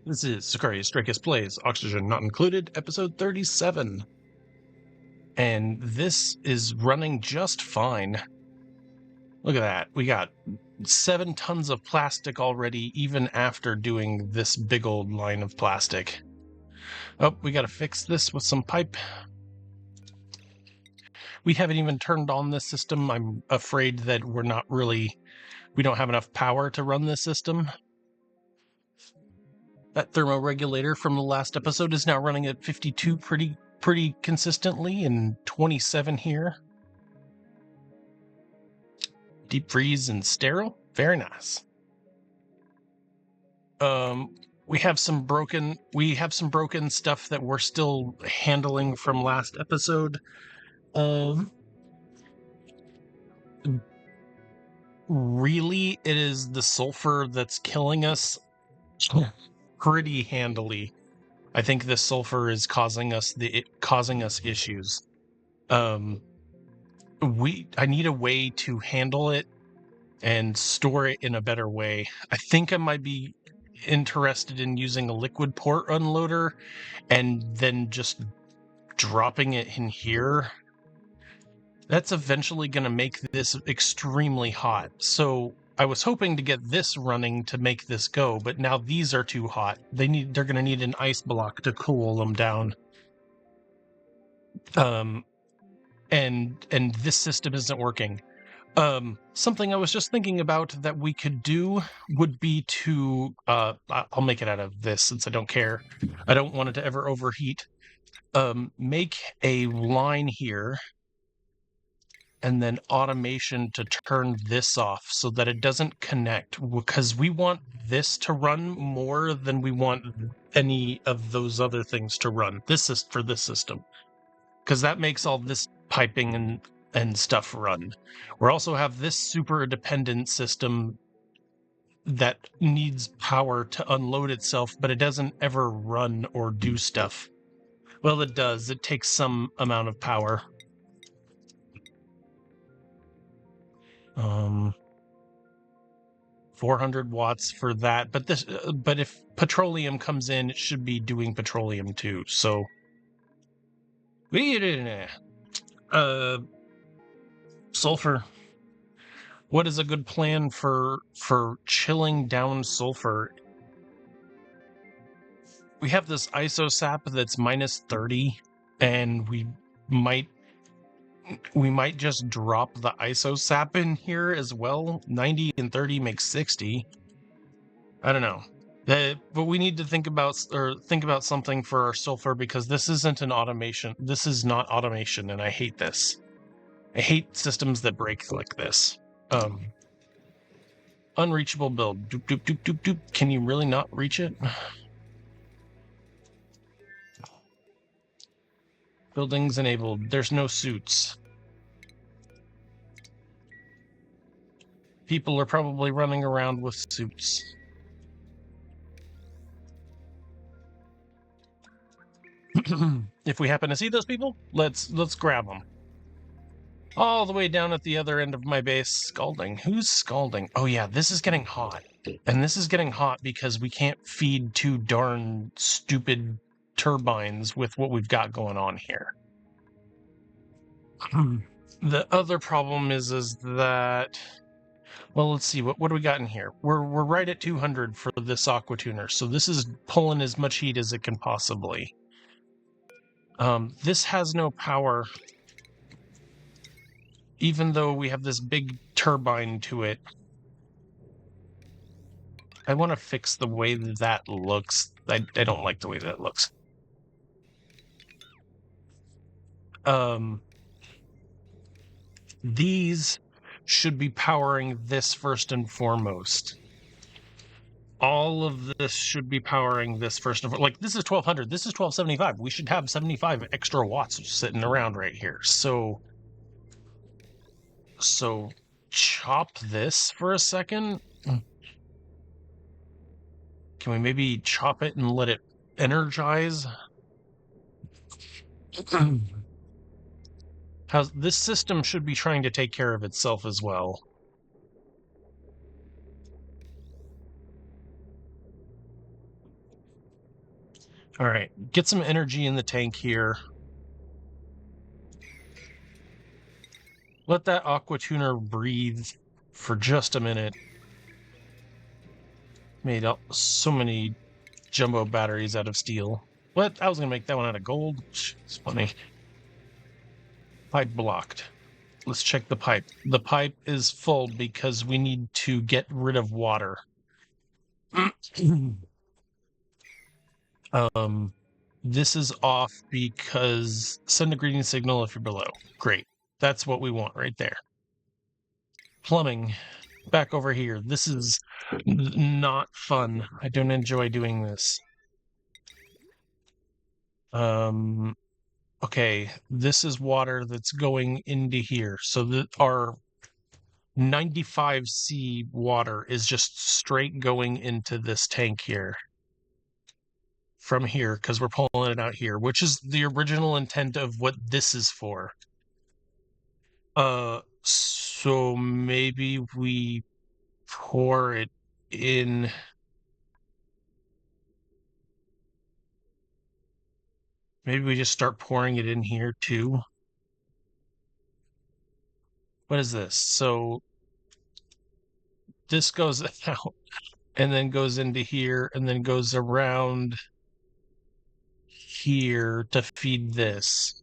This is Sicarius Dracus Plays, Oxygen Not Included, episode 37. And this is running just fine. Look at that. We got 7 tons of plastic already, even after doing this big old line of plastic. Oh, we gotta fix this with some pipe. We haven't even turned on this system. I'm afraid that we don't have enough power to run this system. That thermoregulator from the last episode is now running at 52 pretty consistently, and 27 here. Deep freeze and sterile. Very nice. We have some broken stuff that we're still handling from last episode. Really, it is the sulfur that's killing us pretty handily. I think the sulfur is causing us issues. I need a way to handle it and store it in a better way. I think I might be interested in using a liquid port unloader and then just dropping it in here. That's eventually going to make this extremely hot. So I was hoping to get this running to make this go, but now these are too hot. They're going to need an ice block to cool them down. And this system isn't working. Something I was just thinking about that we could do would be to, I'll make it out of this since I don't care. I don't want it to ever overheat. Make a line here and then automation to turn this off so that it doesn't connect, because we want this to run more than we want any of those other things to run. This is for this system, because that makes all this piping and stuff run. We also have this super dependent system that needs power to unload itself, but it doesn't ever run or do stuff. Well, it does. It takes some amount of power. 400 watts for that, but if petroleum comes in, it should be doing petroleum too. So sulfur. What is a good plan for chilling down sulfur? We have this isosap that's minus 30, and we might just drop the isosap in here as well. 90 and 30 makes 60. I don't know. But we need to think about something for our sulfur, because this isn't an automation. This is not automation, and I hate this. I hate systems that break like this. Unreachable build. Doop, doop, doop, doop, doop. Can you really not reach it? Buildings enabled. There's no suits. People are probably running around with suits. If we happen to see those people, let's grab them. All the way down at the other end of my base, scalding. Who's scalding? Oh yeah, this is getting hot. And this is getting hot because we can't feed 2 darn stupid turbines with what we've got going on here. The other problem is that, well, let's see, what do we got in here? We're right at 200 for this aqua tuner, so this is pulling as much heat as it can possibly. This has no power, even though we have this big turbine to it. I want to fix the way that looks. I don't like the way that looks. These should be powering this first and foremost. All of this should be powering this first and foremost. Like, this is 1200, this is 1275. We should have 75 extra watts sitting around right here. So chop this for a second. Can we maybe chop it and let it energize? This system should be trying to take care of itself as well. All right, get some energy in the tank here. Let that aqua tuner breathe for just a minute. Made up so many jumbo batteries out of steel. What? I was gonna make that one out of gold. It's funny. Pipe blocked. Let's check the pipe. The pipe is full because we need to get rid of water. This is off because send a greeting signal if you're below. Great. That's what we want right there. Plumbing. Back over here. This is not fun. I don't enjoy doing this. Okay, this is water that's going into here. So that our 95C water is just straight going into this tank here. From here, because we're pulling it out here, which is the original intent of what this is for. So maybe we pour it in. Maybe we just start pouring it in here too. What is this? So this goes out and then goes into here and then goes around here to feed this.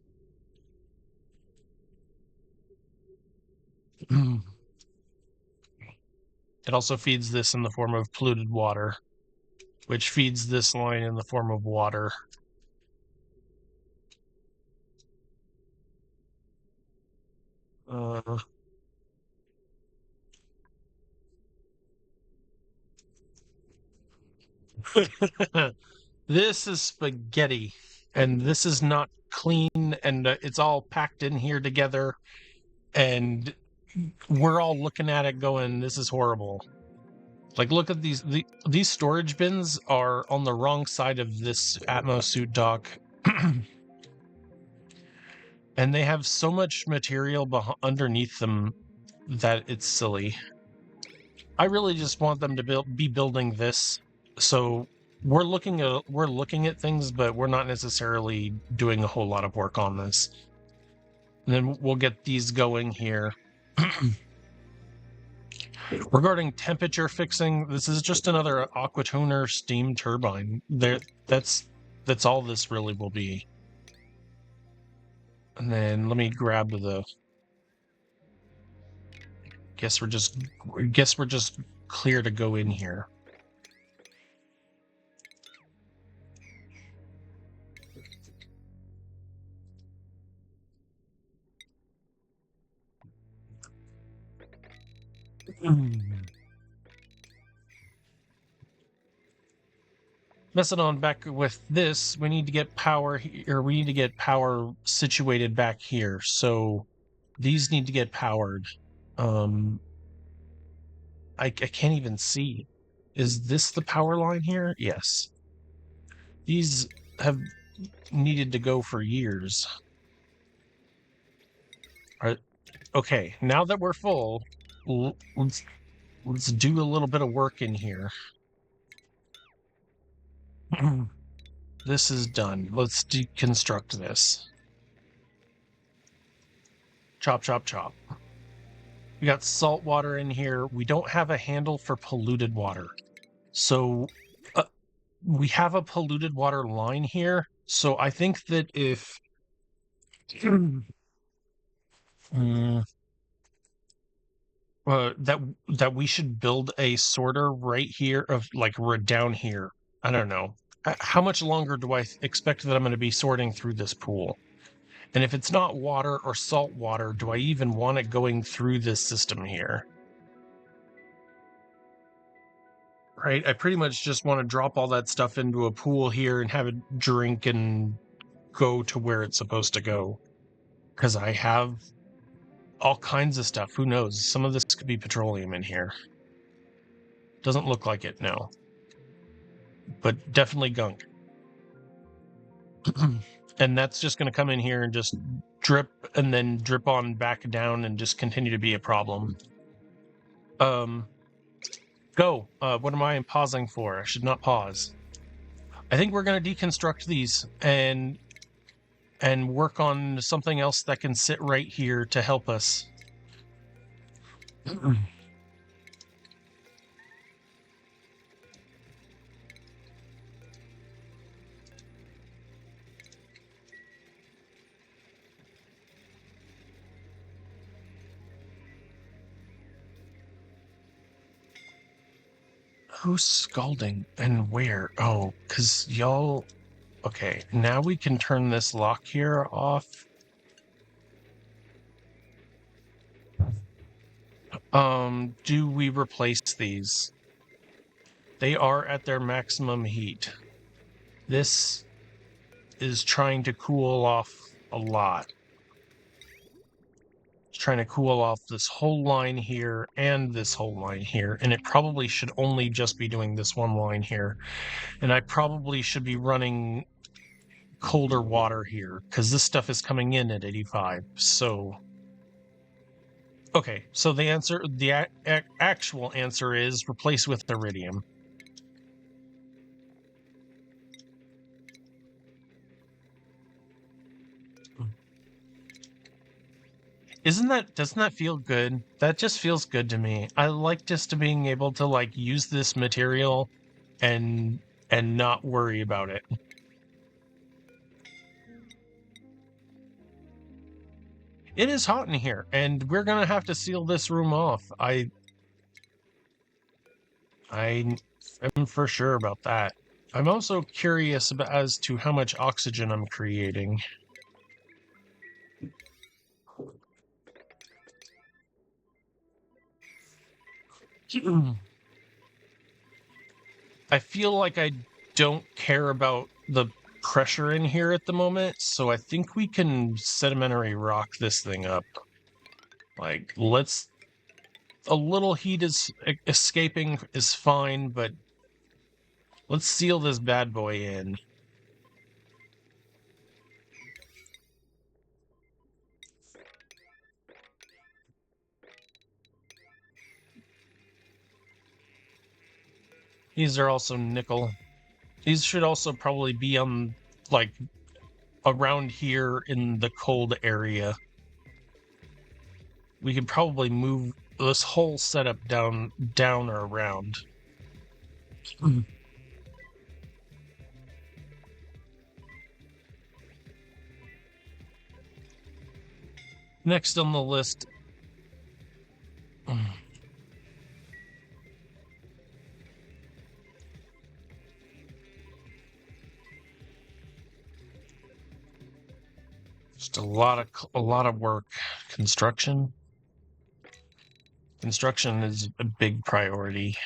It also feeds this in the form of polluted water, which feeds this line in the form of water. This is spaghetti, and this is not clean, and it's all packed in here together, and we're all looking at it going, this is horrible. Like, look at these storage bins are on the wrong side of this Atmos suit dock. And they have so much material underneath them that it's silly. I really just want them to be building this. So we're looking at things, but we're not necessarily doing a whole lot of work on this. And then we'll get these going here. Regarding temperature fixing, this is just another aqua tuner steam turbine. That's all this really will be. And then let me grab the. Guess we're just clear to go in here. Messing on back with this, we need to get power here. We need to get power situated back here. So these need to get powered. I can't even see. Is this the power line here? Yes. These have needed to go for years. Okay, now that we're full, let's do a little bit of work in here. This is done. Let's deconstruct this. Chop, chop, chop. We got salt water in here. We don't have a handle for polluted water. So we have a polluted water line here. So I think that if that we should build a sorter right here of like down here. I don't know. How much longer do I expect that I'm going to be sorting through this pool? And if it's not water or salt water, do I even want it going through this system here? Right? I pretty much just want to drop all that stuff into a pool here and have it drink and go to where it's supposed to go. Because I have all kinds of stuff. Who knows? Some of this could be petroleum in here. Doesn't look like it, no. But definitely gunk. And that's just going to come in here and just drip and then drip on back down and just continue to be a problem. Go. What am I pausing for? I should not pause. I think we're going to deconstruct these and work on something else that can sit right here to help us. Who's scalding and where? Oh, because y'all... Okay, now we can turn this lock here off. Do we replace these? They are at their maximum heat. This is trying to cool off a lot. It's trying to cool off this whole line here and this whole line here, and it probably should only just be doing this one line here. And I probably should be running colder water here, because this stuff is coming in at 85, so... Okay, so the answer, the actual answer is replace with iridium. Doesn't that feel good? That just feels good to me. I like just being able to, like, use this material and not worry about it. It is hot in here, and we're gonna have to seal this room off. I am for sure about that. I'm also curious as to how much oxygen I'm creating. I feel like I don't care about the pressure in here at the moment, so I think we can sedimentary rock this thing up. Like, let's... A little heat is escaping is fine, but let's seal this bad boy in. These are also nickel. These should also probably be on, like, around here in the cold area. We could probably move this whole setup down or around. Next on the list... Just a lot of work. Construction is a big priority.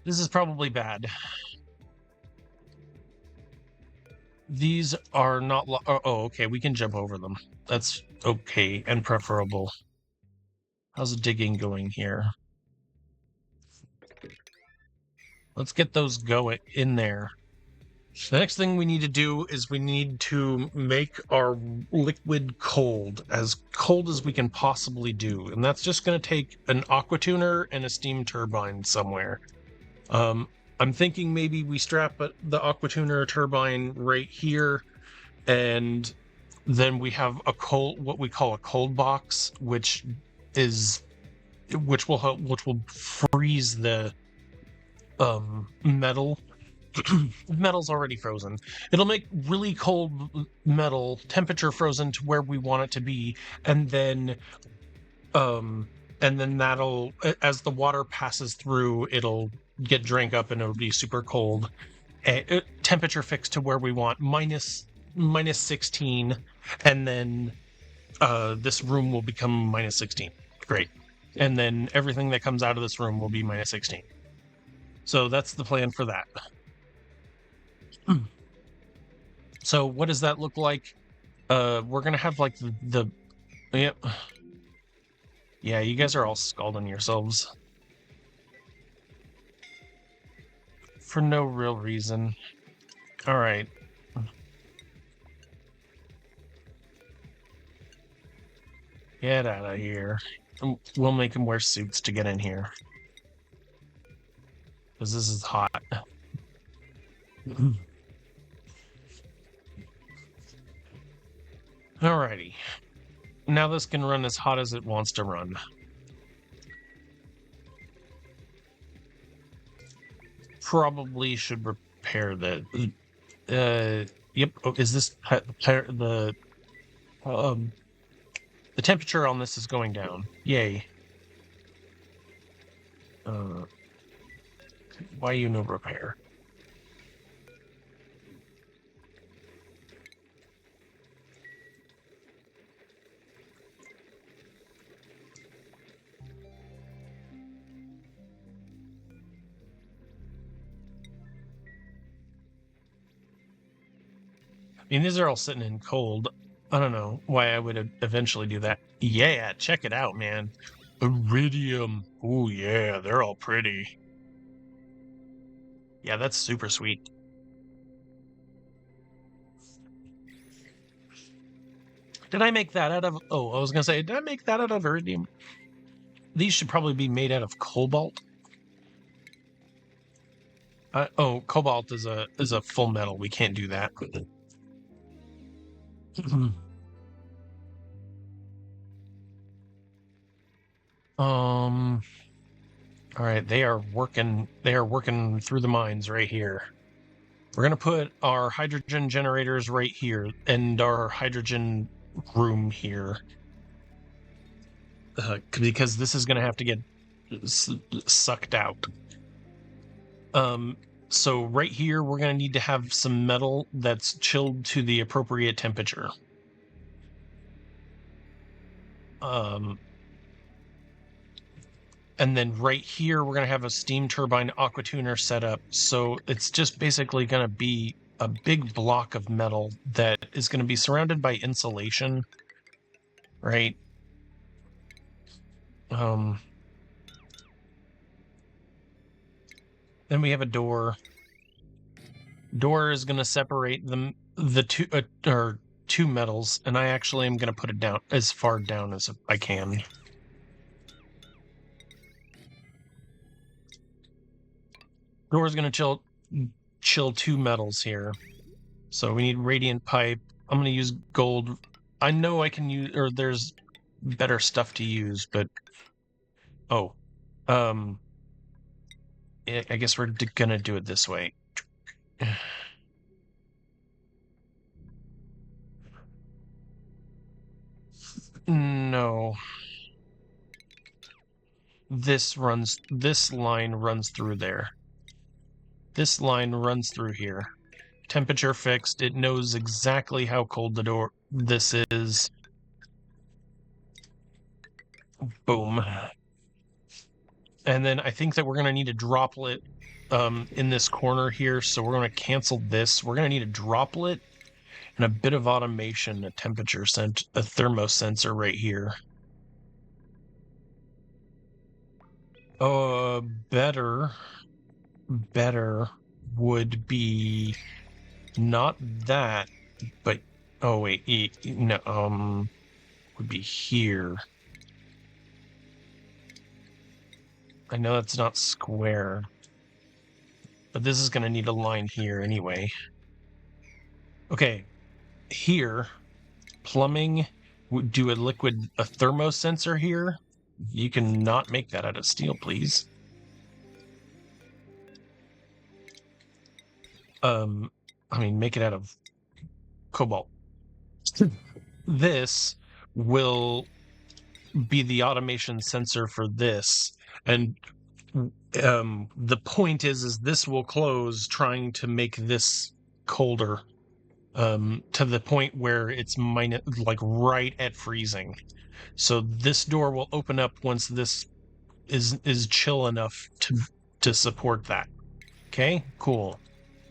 This is probably bad. These are not... oh, okay, we can jump over them. That's okay and preferable. How's the digging going here? Let's get those going in there. The next thing we need to do is we need to make our liquid cold as we can possibly do. And that's just going to take an aqua tuner and a steam turbine somewhere. I'm thinking maybe we strap the aqua tuner turbine right here, and then we have what we call a cold box, which will freeze the metal. Metal's already frozen. It'll make really cold metal temperature frozen to where we want it to be, and then that'll, as the water passes through, it'll get drank up and it'll be super cold. Temperature fixed to where we want, minus 16, and then this room will become minus 16. Great. And then everything that comes out of this room will be minus 16. So that's the plan for that. So what does that look like? We're gonna have like the yep. Yeah, you guys are all scalding yourselves. For no real reason. Alright. Get out of here. We'll make them wear suits to get in here. Because this is hot. Alrighty. Now this can run as hot as it wants to run. Probably should repair the... Yep. Oh, is this... The temperature on this is going down. Yay. Why you no repair? I mean, these are all sitting in cold. I don't know why I would eventually do that. Yeah, check it out, man. Iridium. Oh, yeah, they're all pretty. Yeah, that's super sweet. Did I make that out of... Oh, I was going to say, did I make that out of iridium? These should probably be made out of cobalt. Oh, cobalt is a full metal. We can't do that. All right, they are working through the mines right here. We're gonna put our hydrogen generators right here and our hydrogen room here. Because this is gonna have to get sucked out. So right here, we're gonna need to have some metal that's chilled to the appropriate temperature. And then right here, we're going to have a steam turbine aqua tuner set up. So it's just basically going to be a big block of metal that is going to be surrounded by insulation, right? Then we have a door. Door is going to separate the two metals, and I actually am going to put it down as far down as I can. Door is going to chill two metals here. So we need radiant pipe. I'm going to use gold. I know I can use, or there's better stuff to use, but I guess we're going to do it this way. No. This line runs through there. This line runs through here. Temperature fixed. It knows exactly how cold this is. Boom. And then I think that we're going to need a droplet in this corner here. So we're going to cancel this. We're going to need a droplet and a bit of automation, a temperature a thermosensor right here. Better would be not that, but oh wait, no, would be here. I know that's not square, but this is going to need a line here anyway. Okay, here, plumbing would do a thermosensor here. You can not make that out of steel, please. I mean, make it out of cobalt. This will be the automation sensor for this, and the point is this will close, trying to make this colder, to the point where it's right at freezing. So this door will open up once this is chill enough to support that. Okay, cool.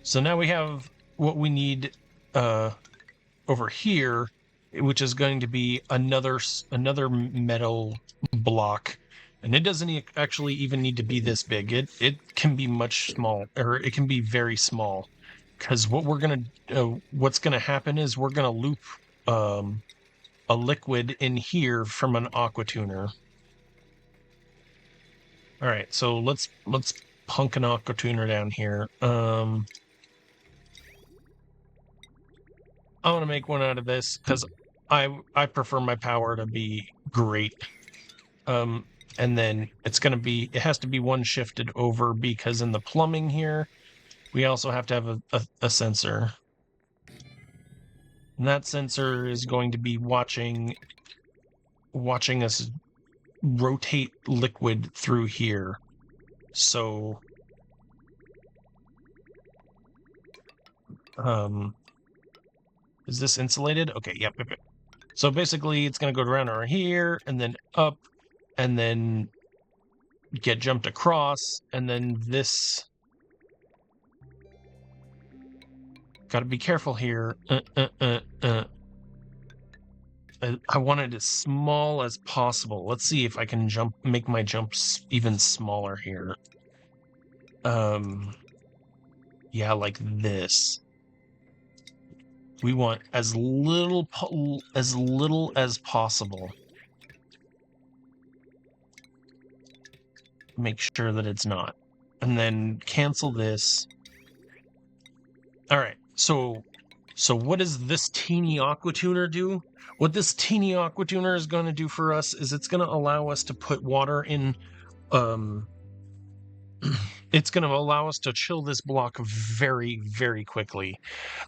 So now we have what we need over here which is going to be another metal block. And it doesn't actually even need to be this big. It can be much small, or it can be very small. Because what's gonna happen is we're gonna loop a liquid in here from an aqua tuner. All right, so let's punk an aqua tuner down here. I want to make one out of this because I prefer my power to be great. And then it has to be one shifted over because in the plumbing here, we also have to have a sensor. And that sensor is going to be watching us rotate liquid through here. So, is this insulated? Okay, yep. So basically, it's going to go around here, and then up, and then get jumped across, and then this. Got to be careful here. I want it as small as possible. Let's see if I can make my jumps even smaller here. Yeah, like this. We want as little as possible. Make sure that it's not. And then cancel this. All right. So what does this teeny aqua tuner do? What this teeny aqua tuner is going to do for us is it's going to allow us to put water in. It's going to allow us to chill this block very, very quickly.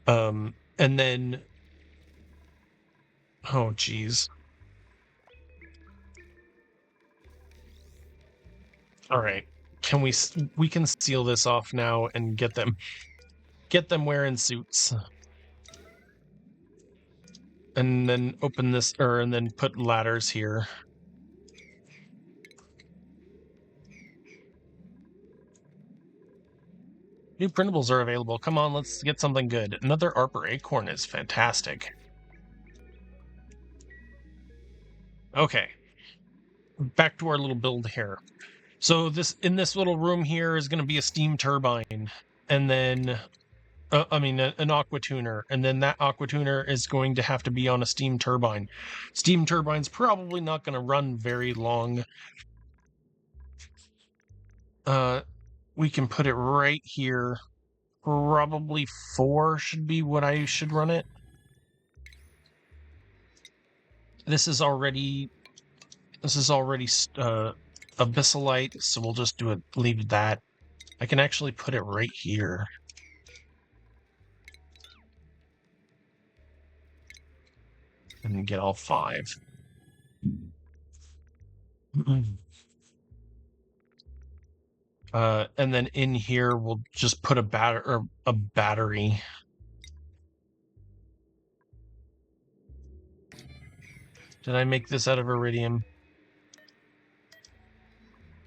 And then, oh geez. All right, we can seal this off now and get them wearing suits, and then open this, and then put ladders here. New printables are available. Come on, let's get something good. Another Arbor Acorn is fantastic. Okay, back to our little build here. So in this little room here is going to be a steam turbine, and then an aqua tuner, and then that aqua tuner is going to have to be on a steam turbine. Steam turbine's probably not going to run very long. We can put it right here. Probably 4 should be what I should run it. This is already abyssalite, so we'll just leave that. I can actually put it right here. And get all 5. And then in here we'll just put a battery. Did I make this out of iridium?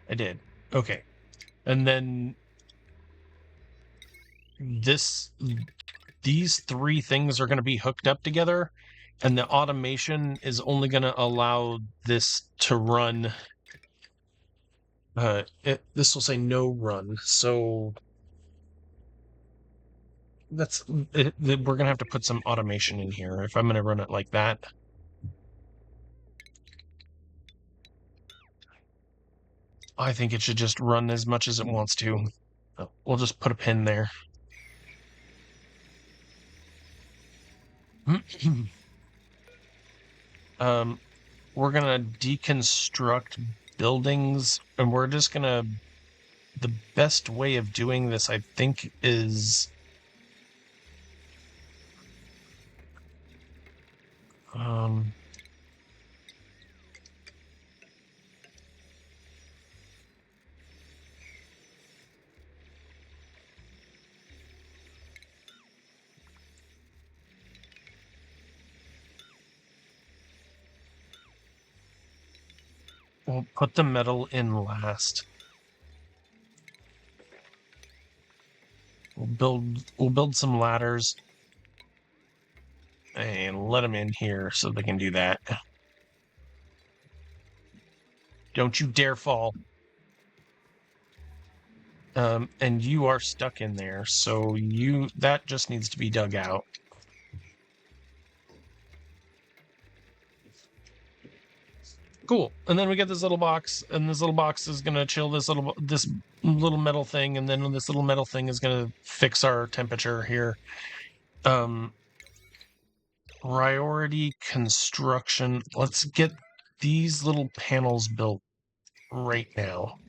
I did. Okay. And then these 3 things are going to be hooked up together, and the automation is only going to allow this to run. This will say no run, so we're going to have to put some automation in here if I'm going to run it like that. I think it should just run as much as it wants to. We'll just put a pin there. We're gonna deconstruct buildings, and we're just gonna. The best way of doing this, I think, is we'll put the metal in last. We'll build some ladders. and let them in here so they can do that. Don't you dare fall. And you are stuck in there, so that just needs to be dug out. Cool. And then we get this little box, and this little box is gonna chill this little metal thing, and then this little metal thing is gonna fix our temperature here. Priority construction. Let's get these little panels built right now,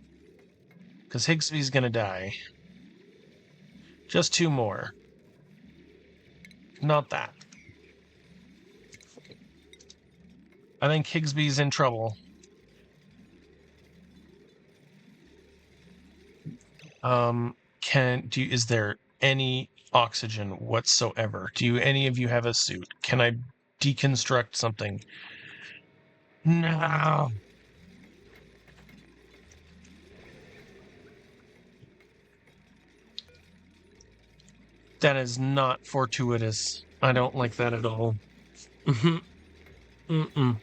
because Higby's gonna die. Just 2 more. Not that. I think Higby's in trouble. Is there any oxygen whatsoever? Do any of you have a suit? Can I deconstruct something? No. That is not fortuitous. I don't like that at all. Mm-mm.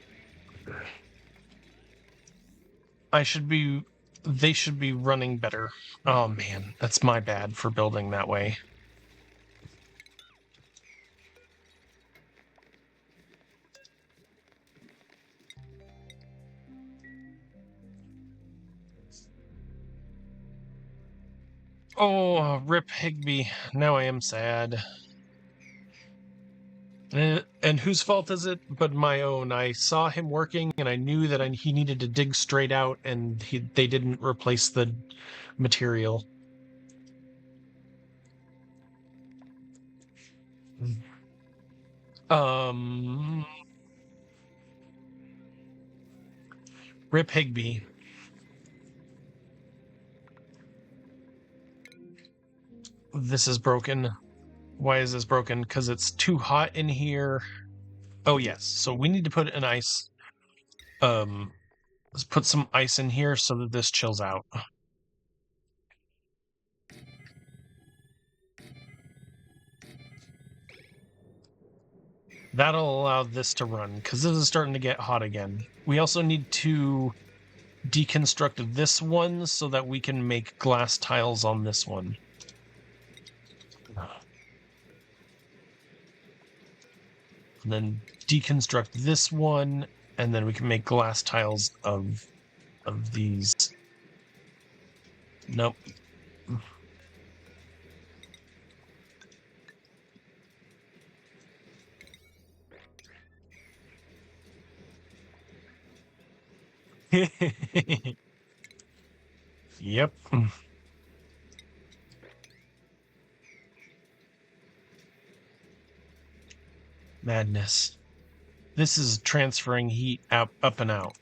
They should be running better. Oh man, that's my bad for building that way. Oh, rip Higby. Now I am sad. And whose fault is it but my own? I saw him working, and I knew that he needed to dig straight out, and they didn't replace the material. Rip Higby. This is broken. Why is this broken? Because it's too hot in here. Oh yes, so we need to put an ice. Let's put some ice in here so that this chills out. That'll allow this to run, because this is starting to get hot again. We also need to deconstruct this one so that we can make glass tiles on this one. And then deconstruct this one, and then we can make glass tiles of these. Nope. Yep. Madness. This is transferring heat up and out.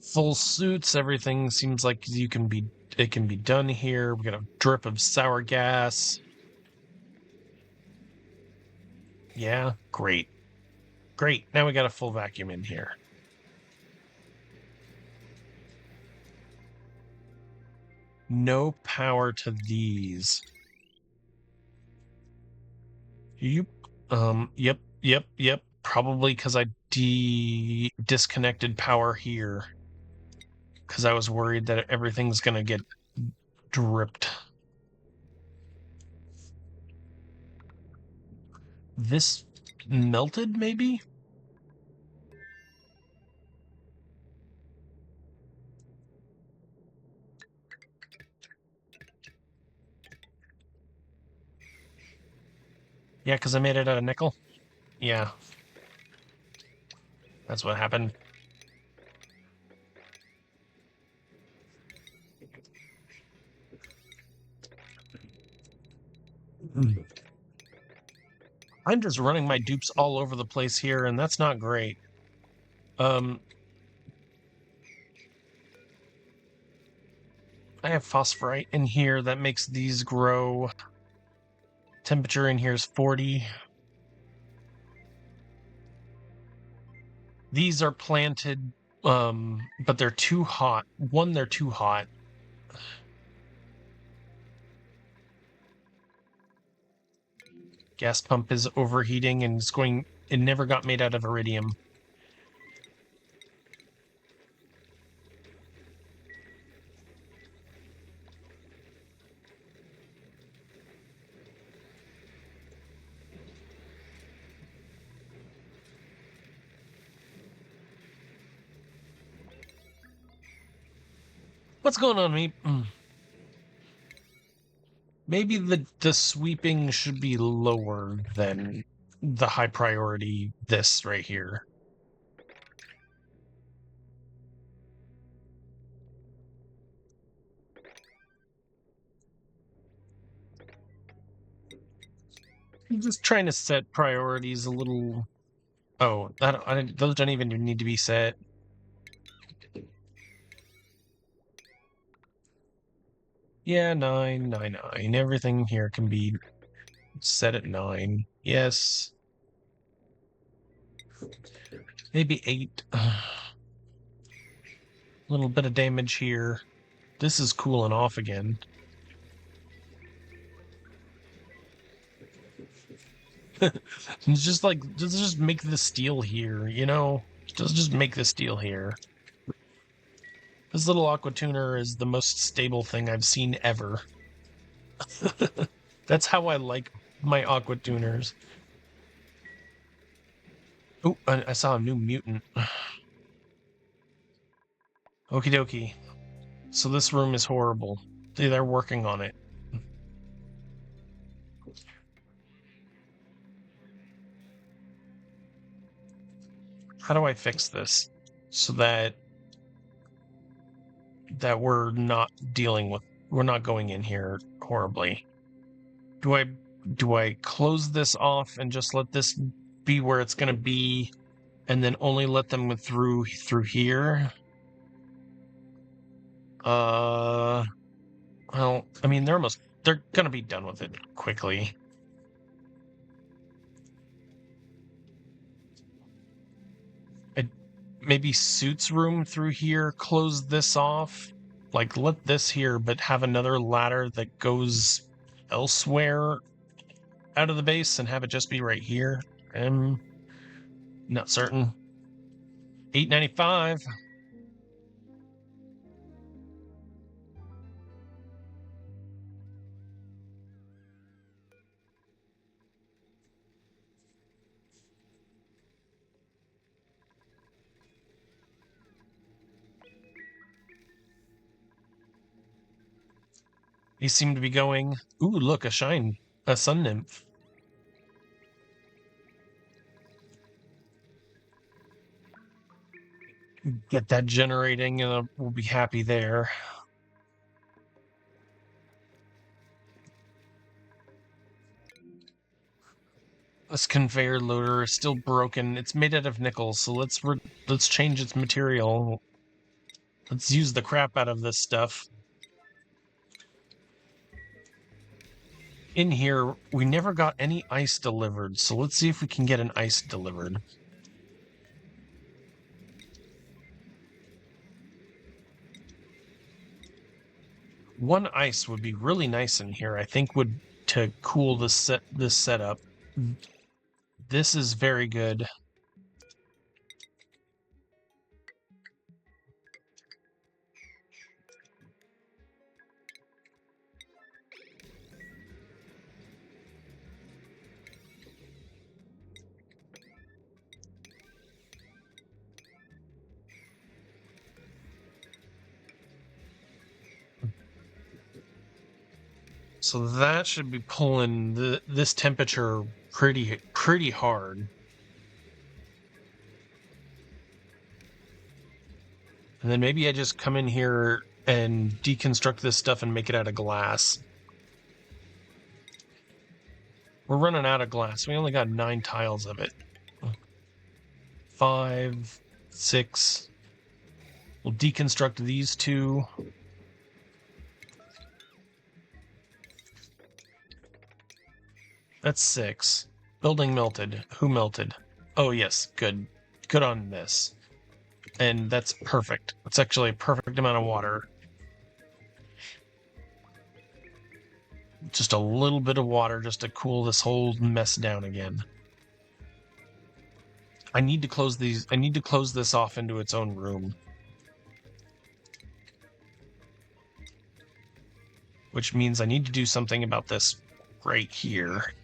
Full suits, everything seems like it can be done here. We got a drip of sour gas. Yeah, great. Great. Now we got a full vacuum in here. No power to these. Yep. Yep. Probably because I disconnected power here. Because I was worried that everything's gonna get dripped. This melted, maybe? Yeah, because I made it out of nickel. Yeah. That's what happened. I'm just running my dupes all over the place here, and that's not great. I have phosphorite in here that makes these grow. Temperature in here is 40. These are planted, but they're too hot. One, they're too hot. Gas pump is overheating and it's going. It never got made out of iridium. What's going on, me? Maybe the sweeping should be lower than the high priority. This right here. I'm just trying to set priorities a little. Oh, those don't even need to be set. Yeah, 9, 9, 9. Everything here can be set at 9. Yes. Maybe 8. A little bit of damage here. This is cooling off again. It's just like, just make the steel here, you know? Just make the steel here. This little aqua tuner is the most stable thing I've seen ever. That's how I like my aqua tuners. Oh, I saw a new mutant. Okie dokie. So this room is horrible. They're working on it. How do I fix this so that we're not we're not going in here horribly? Do I close this off and just let this be where it's going to be and then only let them through here? Well, I mean, they're going to be done with it quickly. Maybe Suit's room through here, close this off. Like, let this here, but have another ladder that goes elsewhere out of the base and have it just be right here. I'm not certain. 895. They seem to be going. Ooh, look, a sun nymph. Get that generating, and we'll be happy there. This conveyor loader is still broken. It's made out of nickel, so let's change its material. Let's use the crap out of this stuff. In here, we never got any ice delivered, so let's see if we can get an ice delivered. One ice would be really nice in here, I think, to cool this setup. This is very good. So that should be pulling this temperature pretty hard. And then maybe I just come in here and deconstruct this stuff and make it out of glass. We're running out of glass. We only got 9 tiles of it. 5, 6. We'll deconstruct these 2. That's 6. Building melted. Who melted? Oh, yes. Good. good on this. And that's perfect. It's actually a perfect amount of water. Just a little bit of water just to cool this whole mess down again. I need to close these. I need to close this off into its own room. Which means I need to do something about this right here.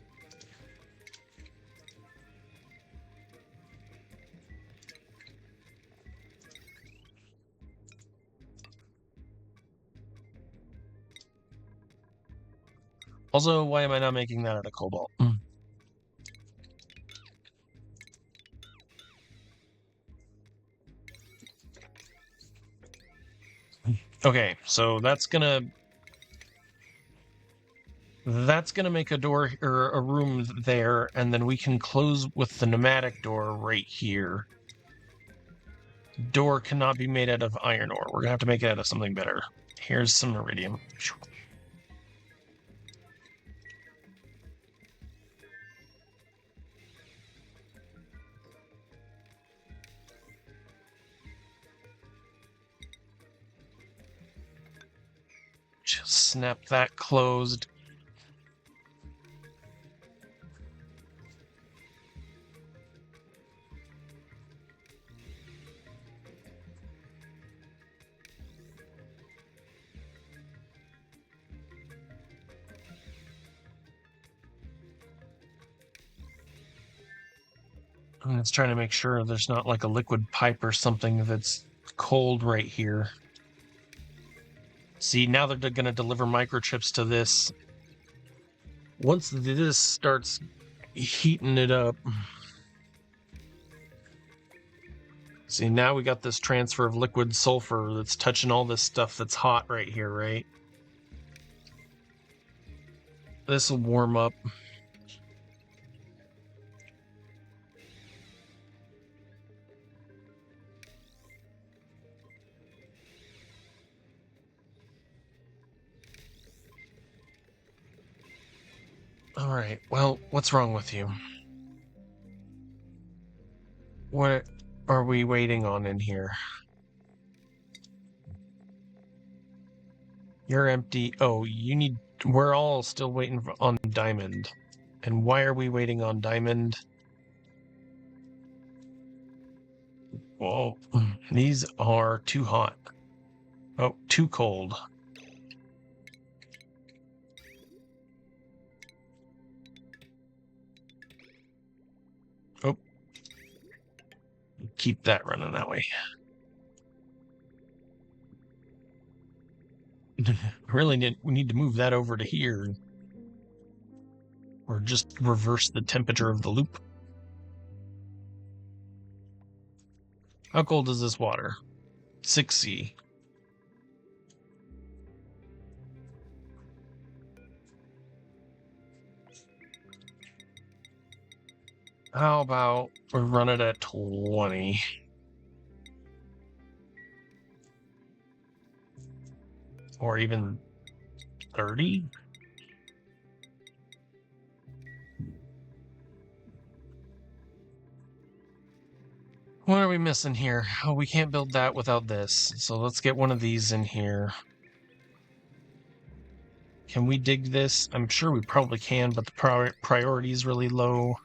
Also, why am I not making that out of cobalt? Okay, so that's gonna make a door or a room there, and then we can close with the pneumatic door right here. Door cannot be made out of iron ore. We're gonna have to make it out of something better. Here's some iridium. Just snap that closed. I'm just trying to make sure there's not like a liquid pipe or something that's cold right here. See, now they're going to deliver microchips to this. Once this starts heating it up. See, now we got this transfer of liquid sulfur that's touching all this stuff that's hot right here, right? This will warm up. All right, well, what's wrong with you? What are we waiting on in here? You're empty. Oh, you need... We're all still waiting on diamond. And why are we waiting on diamond? Well, these are too hot. Oh, too cold. Oh. Keep that running that way. We need to move that over to here. Or just reverse the temperature of the loop. How cold is this water? 6C. How about we run it at 20? Or even 30? What are we missing here? Oh, we can't build that without this. So let's get one of these in here. Can we dig this? I'm sure we probably can, but the priority is really low.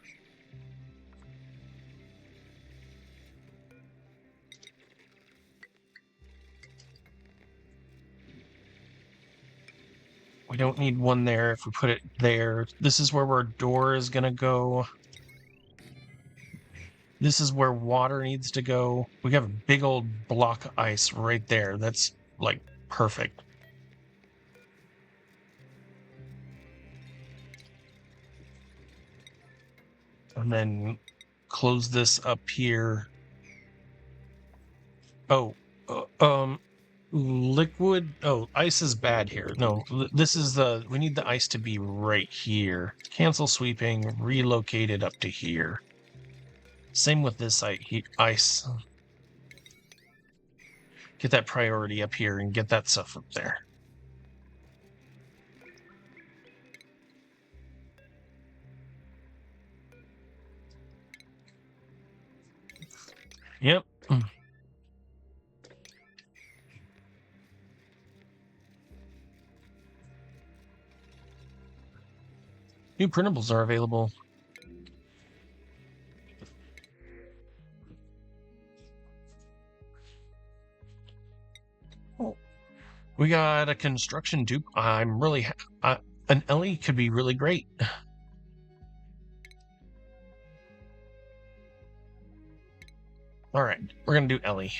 We don't need one there if we put it there. This is where our door is going to go. This is where water needs to go. We have a big old block of ice right there. That's, like, perfect. And then close this up here. Oh, liquid. Oh, ice is bad here. No, this is we need the ice to be right here. Cancel sweeping, relocate it up to here. Same with this ice. Get that priority up here and get that stuff up there. Yep. New printables are available. We got a construction dupe. I'm really an Ellie could be really great. All right, we're gonna do Ellie,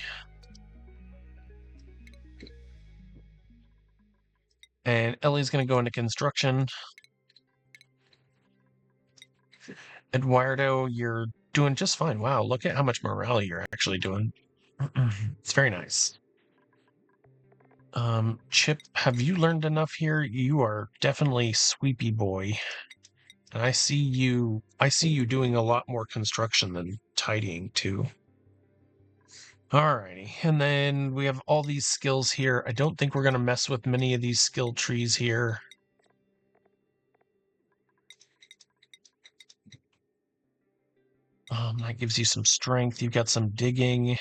and Ellie's gonna go into construction. Eduardo, you're doing just fine. Wow, look at how much morale you're actually doing. It's very nice. Chip, have you learned enough here? You are definitely sweepy boy. And I see you doing a lot more construction than tidying too. Alrighty, and then we have all these skills here. I don't think we're gonna mess with many of these skill trees here. That gives you some strength. You've got some digging.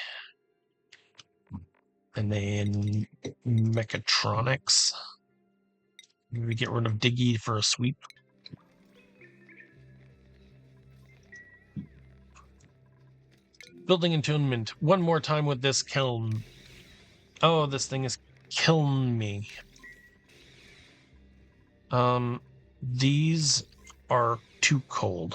And then mechatronics. Maybe get rid of diggy for a sweep. Building attunement. One more time with this kiln. Oh, this thing is killing me. These are too cold.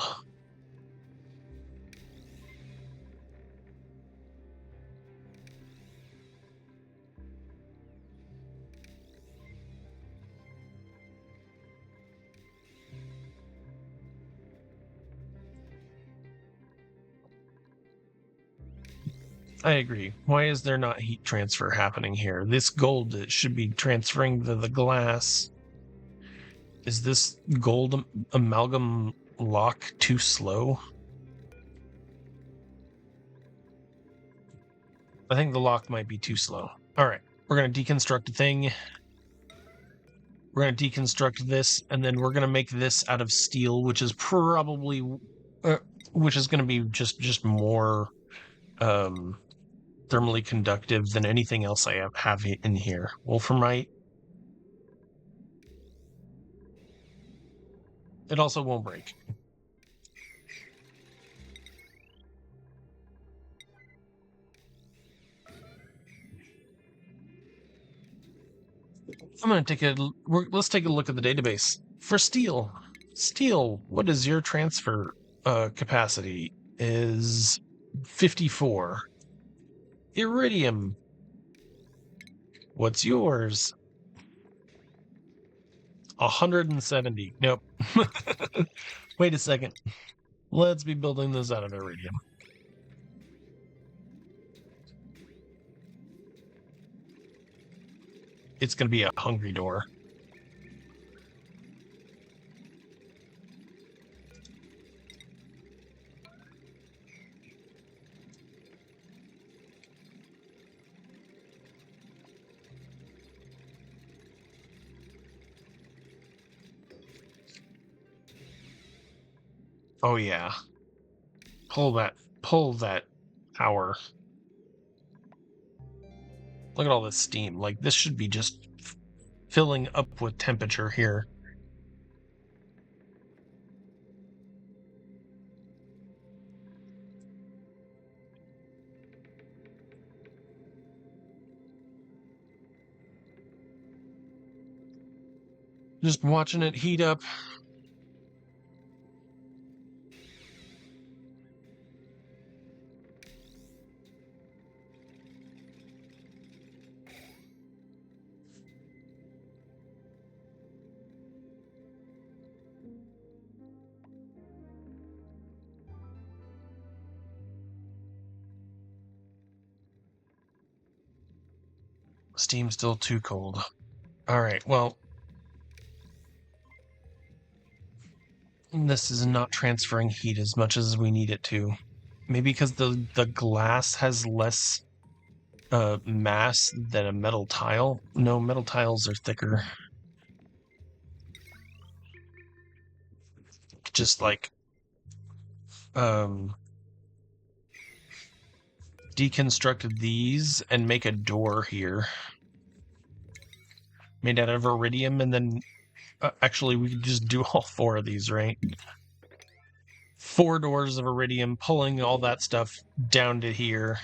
I agree. Why is there not heat transfer happening here? This gold it should be transferring to the glass. Is this gold amalgam lock too slow? I think the lock might be too slow. All right, we're going to deconstruct a thing. We're going to deconstruct this, and then we're going to make this out of steel, which is probably, which is going to be just more thermally conductive than anything else I have in here. Wolframite. It also won't break. I'm going to take let's take a look at the database. For steel. Steel, what is your transfer capacity? Is 54. Iridium. What's yours? 170. Nope. Wait a second. Let's be building this out of iridium. It's going to be a hungry door. Oh yeah. Pull that power. Look at all this steam. Like this should be just filling up with temperature here. Just watching it heat up. Steam's still too cold. All right, well, this is not transferring heat as much as we need it to. Maybe because the glass has less mass than a metal tile. No, metal tiles are thicker. Just like deconstruct these and make a door here. Made out of iridium, and then actually we could just do all 4 of these, right? 4 doors of iridium, pulling all that stuff down to here.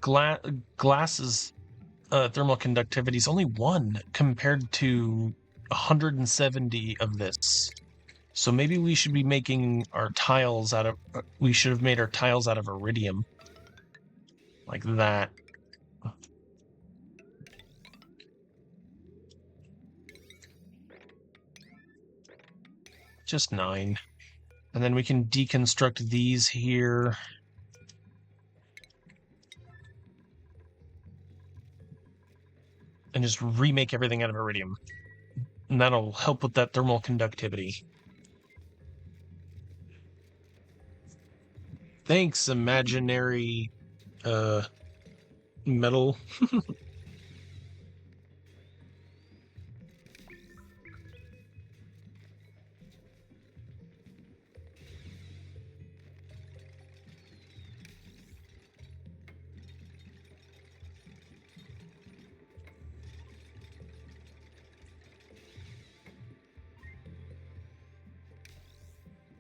Glass's thermal conductivity is only 1 compared to 170 of this. So maybe we should be making our tiles out of... we should have made our tiles out of iridium. Like that. Just 9. And then we can deconstruct these here. And just remake everything out of iridium. And that'll help with that thermal conductivity. Thanks, imaginary metal.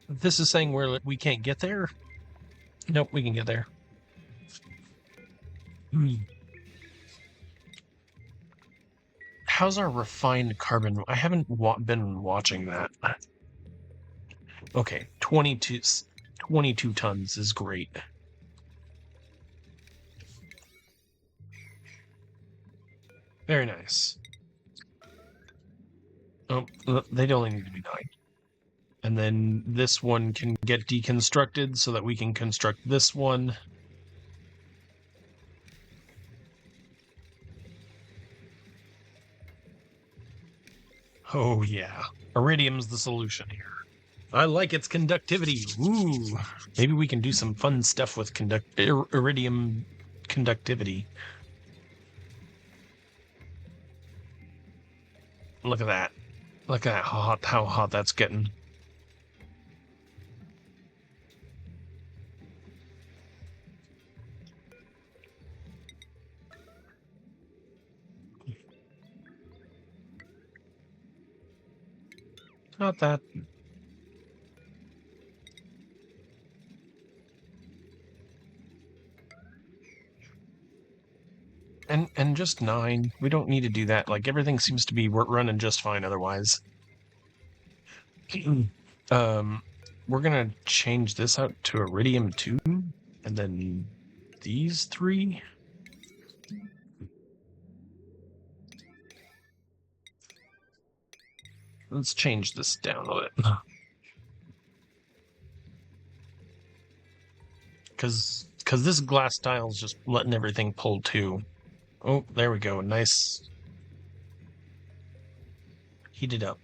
This is saying we can't get there? Nope, we can get there. How's our refined carbon? I haven't been watching that. Okay, 22 tons is great. Very nice. Oh, they'd only need to be 9. And then this one can get deconstructed so that we can construct this one. Oh yeah, iridium's the solution here. I like its conductivity. Ooh, maybe we can do some fun stuff with iridium conductivity. Look at that. Look at how hot that's getting. Not that. And just 9. We don't need to do that. Like, everything seems to be running just fine otherwise. We're gonna change this out to iridium 2, and then these 3. Let's change this down a bit. Because this glass tile is just letting everything pull too. Oh, there we go. Nice. Heat it up.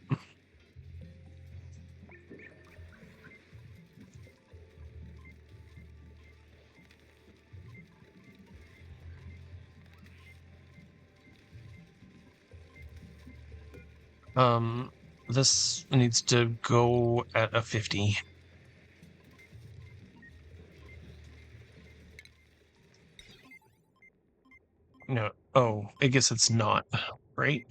This needs to go at a 50. No. Oh, I guess it's not, right?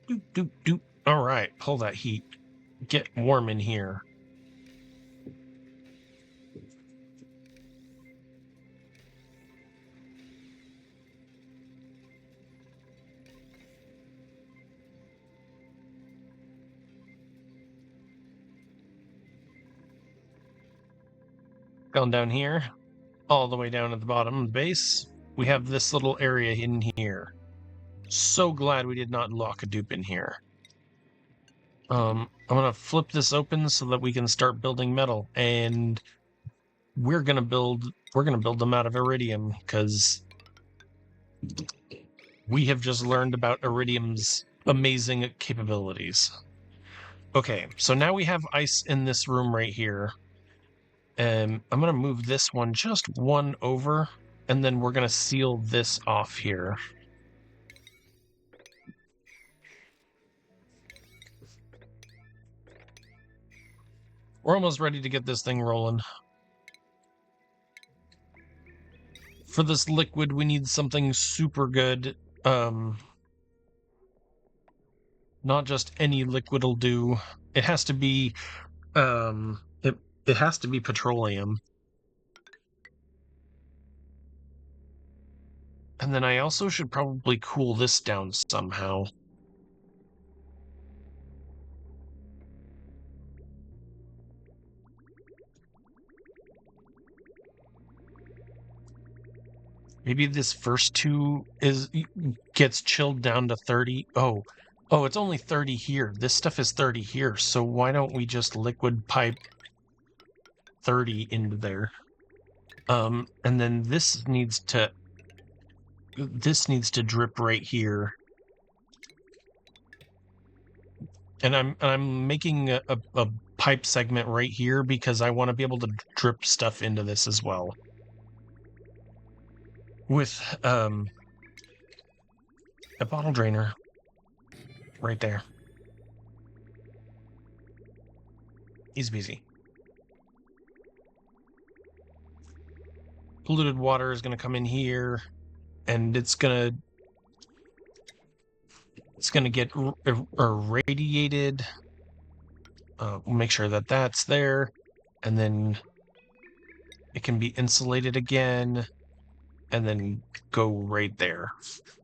Doop, doop, doop. All right, pull that heat. Get warm in here. Going down here, all the way down at the bottom of the base, we have this little area in here. So glad we did not lock a dupe in here. I'm gonna flip this open so that we can start building metal, and we're gonna build them out of iridium because we have just learned about iridium's amazing capabilities. Okay, so now we have ice in this room right here. I'm gonna move this one just 1 over and then we're going to seal this off here. We're almost ready to get this thing rolling. For this liquid, we need something super good. Not just any liquid will do. It has to be, it has to be petroleum. And then I also should probably cool this down somehow. Maybe this first two gets chilled down to 30. Oh, it's only 30 here. This stuff is 30 here. So why don't we just liquid pipe 30 into there? And then this needs to drip right here. And I'm making a pipe segment right here because I want to be able to drip stuff into this as well. With a bottle drainer right there. Easy peasy. Polluted water is going to come in here, and it's going to get irradiated. We'll make sure that that's there, and then it can be insulated again, and then go right there.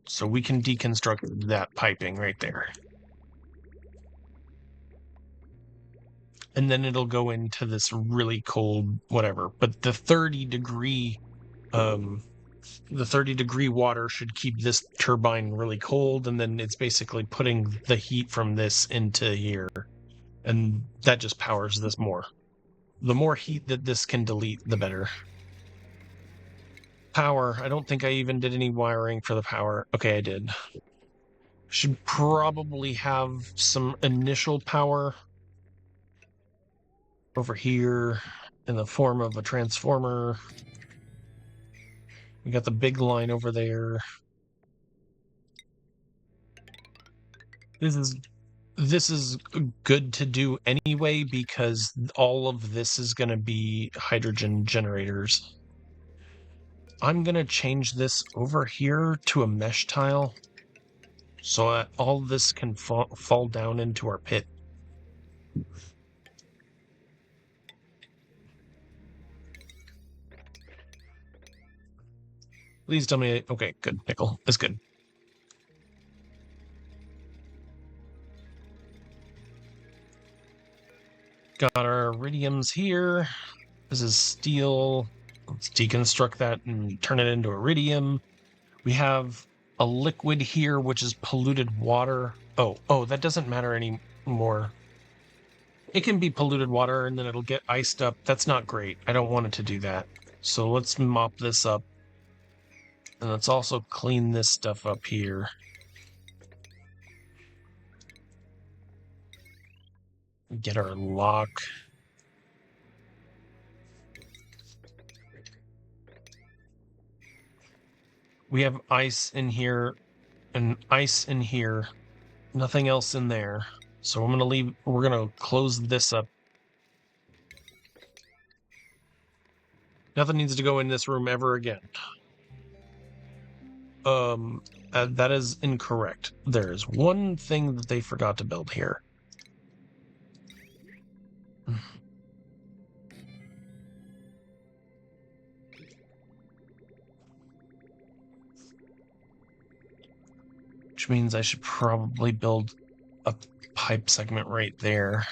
So we can deconstruct that piping right there. And then it'll go into this really cold whatever. But the 30-degree water should keep this turbine really cold, and then it's basically putting the heat from this into here. And that just powers this more. The more heat that this can delete, the better. Power. I don't think I even did any wiring for the power. Okay, I did. Should probably have some initial power over here in the form of a transformer. We got the big line over there. This is good to do anyway because all of this is going to be hydrogen generators. I'm going to change this over here to a mesh tile so that all this can fall down into our pit. Please tell me. Okay, good. Nickel is good. Got our iridiums here. This is steel. Let's deconstruct that and turn it into iridium. We have a liquid here, which is polluted water. Oh, that doesn't matter anymore. It can be polluted water and then it'll get iced up. That's not great. I don't want it to do that. So let's mop this up. And let's also clean this stuff up here. Get our lock. We have ice in here and ice in here. Nothing else in there. So we're gonna close this up. Nothing needs to go in this room ever again. That is incorrect. There's one thing that they forgot to build here. Which means I should probably build a pipe segment right there.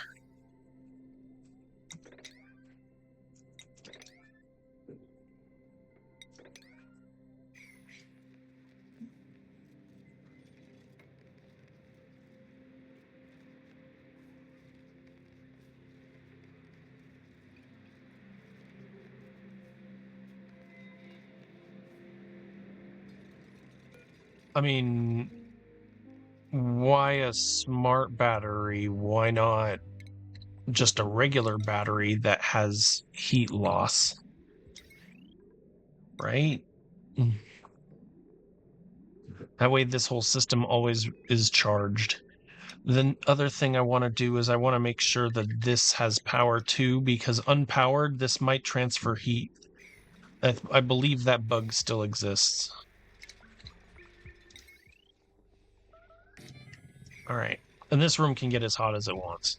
I mean, why a smart battery? Why not just a regular battery that has heat loss? Right? That way this whole system always is charged. The other thing I want to do is I want to make sure that this has power too, because unpowered, this might transfer heat. I believe that bug still exists. All right. And this room can get as hot as it wants.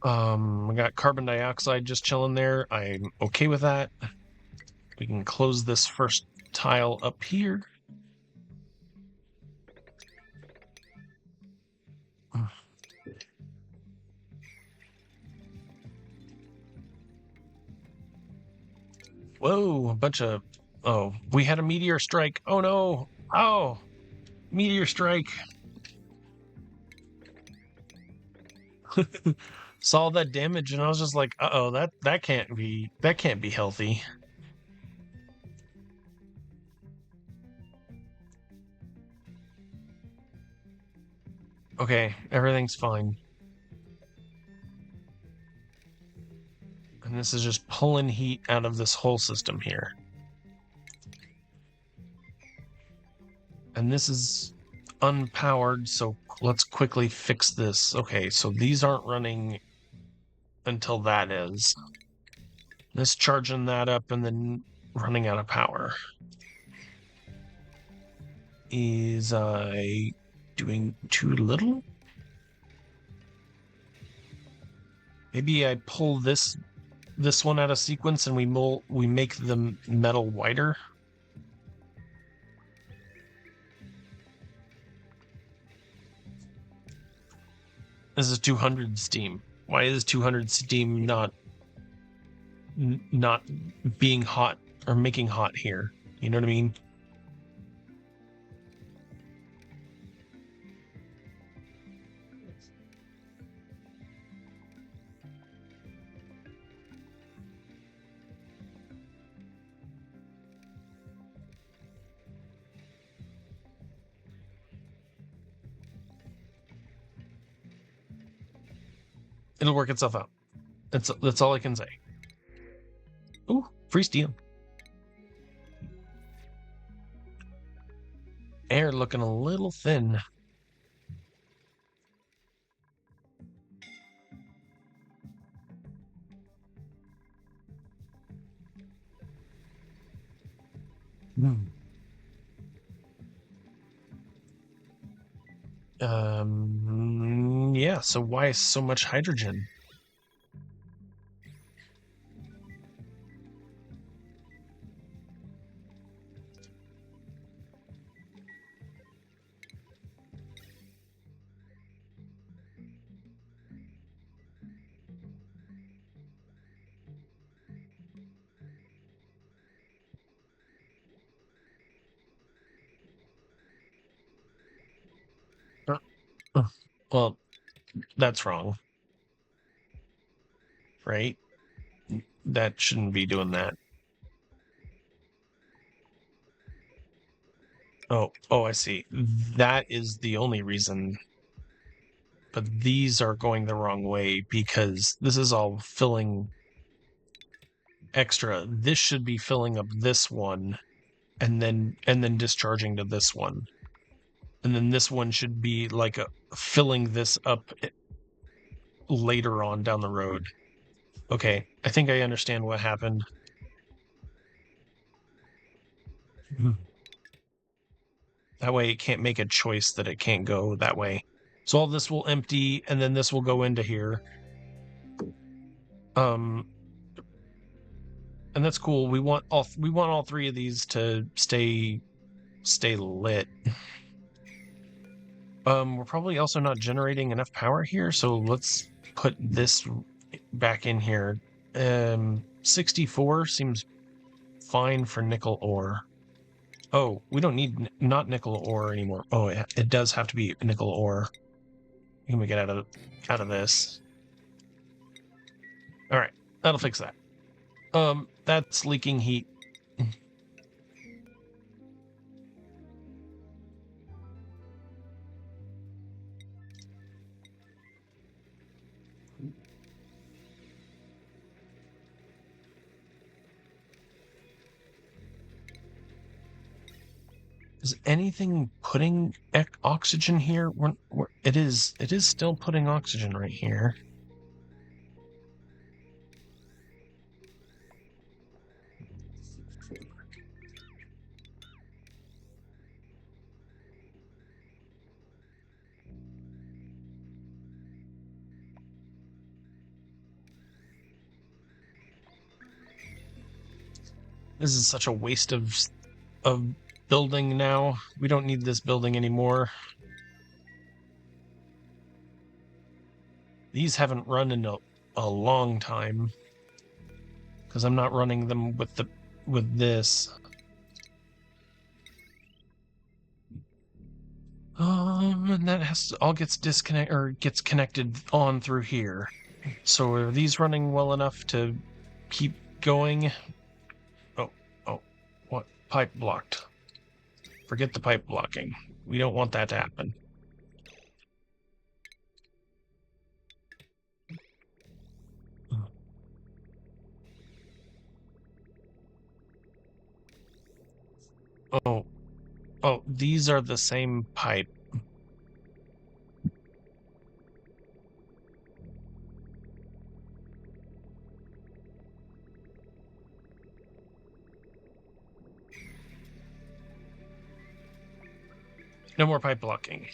We got carbon dioxide just chilling there. I'm okay with that. We can close this first tile up here. Whoa, a bunch of... Oh, we had a meteor strike. Oh no. Oh, meteor strike. Saw that damage and I was just like, uh-oh, that can't be healthy. Okay, everything's fine. And this is just pulling heat out of this whole system here. And this is unpowered, so let's quickly fix this. Okay, so these aren't running until that is. This charging that up and then running out of power. Is I doing too little? Maybe I pull this one out of sequence and we make the metal whiter. This is 200 steam. Why is 200 steam not being hot or making hot here? You know what I mean? It'll work itself out. That's all I can say. Ooh, free steel. Air looking a little thin. Yeah, so why so much hydrogen? Well, that's wrong. Right? That shouldn't be doing that. Oh, I see. That is the only reason. But these are going the wrong way because this is all filling extra. This should be filling up this one and then discharging to this one. And then this one should be like filling this up later on down the road. Okay, I think I understand what happened. That way it can't make a choice that it can't go that way. So all this will empty and then this will go into here. And that's cool. We want all three of these to stay lit. We're probably also not generating enough power here, so let's put this back in here. 64 seems fine for nickel ore. Oh, we don't need not nickel ore anymore. Oh, it does have to be nickel ore. Can we get out of this? All right, that'll fix that. That's leaking heat. Is anything putting oxygen here? It is still putting oxygen right here. This is such a waste of building now. We don't need this building anymore. These haven't run in a long time because I'm not running them with this. And that all gets connected on through here. So are these running well enough to keep going? Oh, what? Pipe blocked. Forget the pipe blocking. We don't want that to happen. Oh, these are the same pipe. No more pipe blocking.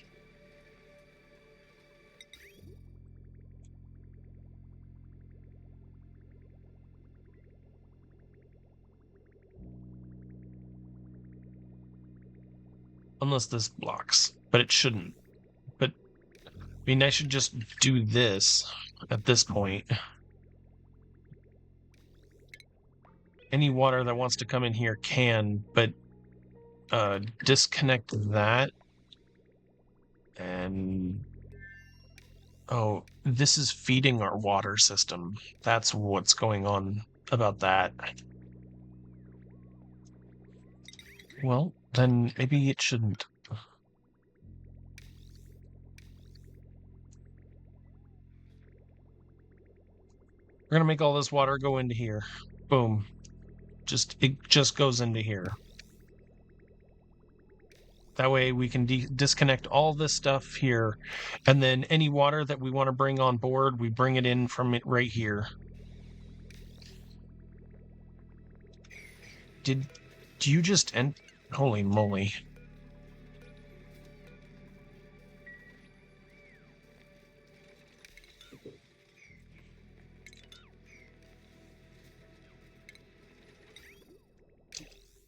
Unless this blocks, but it shouldn't. But, I mean, I should just do this at this point. Any water that wants to come in here can, but disconnect that. And oh, this is feeding our water system. That's what's going on about that. Well, then maybe it shouldn't. We're gonna make all this water go into here. Boom. It just goes into here. That way we can disconnect all this stuff here, and then any water that we want to bring on board, we bring it in from it right here. Do you just end? Holy moly.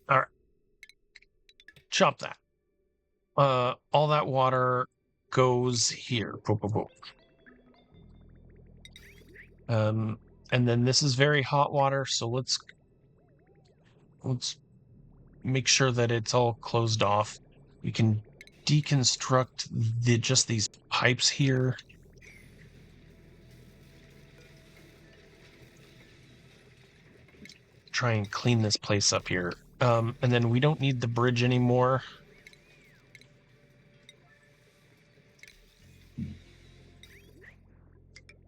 All right. Chop that. All that water goes here. Boop, boop, boop. And then this is very hot water, so let's make sure that it's all closed off. We can deconstruct just these pipes here. Try and clean this place up here. And then we don't need the bridge anymore.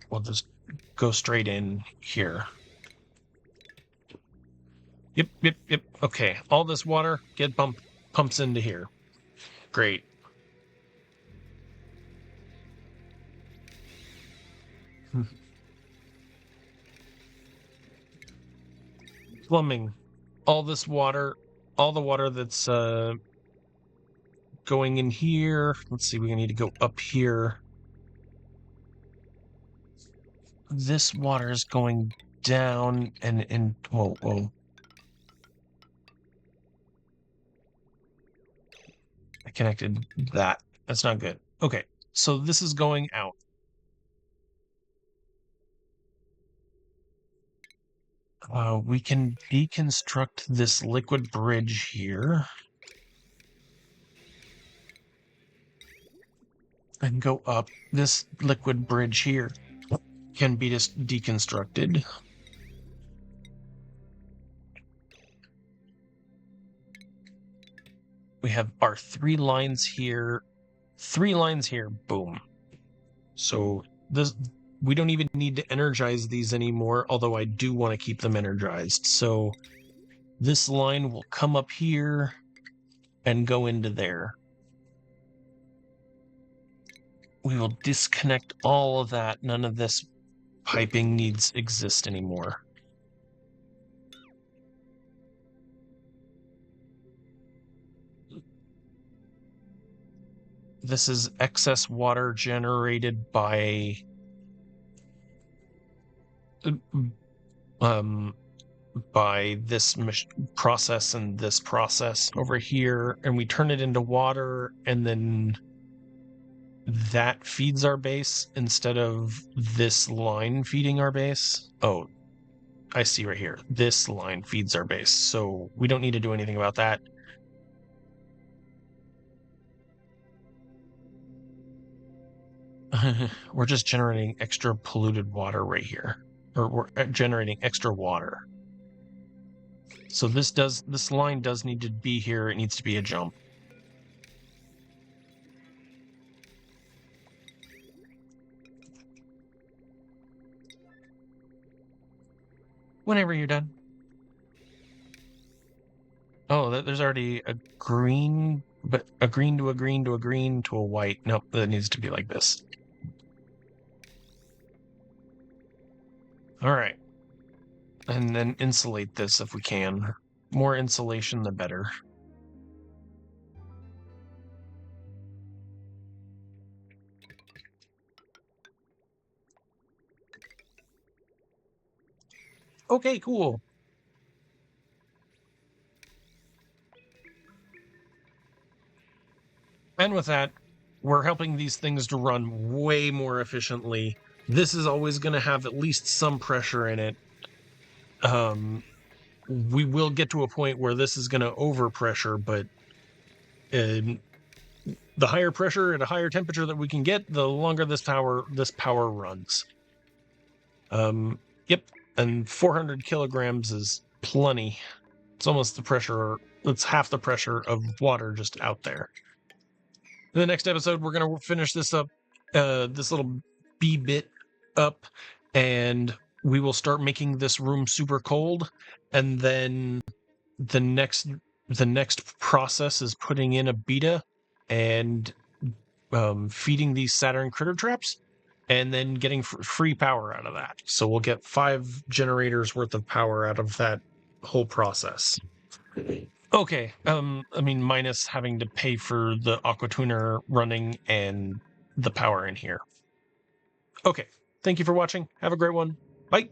We'll just go straight in here. Yep. Okay, all this water pumps into here. Great. Plumbing. All this water, all the water that's going in here. Let's see, we need to go up here. This water is going down and whoa. I connected that. That's not good. Okay, so this is going out. We can deconstruct this liquid bridge here. And go up. This liquid bridge here can be just deconstructed. We have our 3 lines here. 3 lines here. Boom. So we don't even need to energize these anymore, although I do want to keep them energized. So this line will come up here. and go into there. We will disconnect all of that. None of this piping needs exist anymore. This is excess water generated by this process and this process over here, and we turn it into water, and then that feeds our base instead of this line feeding our base. Oh, I see right here. This line feeds our base, so we don't need to do anything about that. We're just generating extra polluted water right here, or we're generating extra water. So this line does need to be here. It needs to be a jump. Whenever you're done. Oh, there's already a green, but a green to a green to a green to a white. Nope, that needs to be like this. All right. And then insulate this if we can. More insulation, the better. Okay, cool. And with that, we're helping these things to run way more efficiently. This is always going to have at least some pressure in it. We will get to a point where this is going to overpressure, but the higher pressure at a higher temperature that we can get, the longer this power runs. Yep, and 400 kilograms is plenty. It's almost the pressure. It's half the pressure of water just out there. In the next episode, we're going to finish this up, this little bee bit up, and we will start making this room super cold. And then the next process is putting in a beeta and feeding these Saturn critter traps, and then getting free power out of that. So we'll get 5 generators worth of power out of that whole process. Okay, I mean, minus having to pay for the aqua tuner running and the power in here. Okay, thank you for watching. Have a great one. Bye.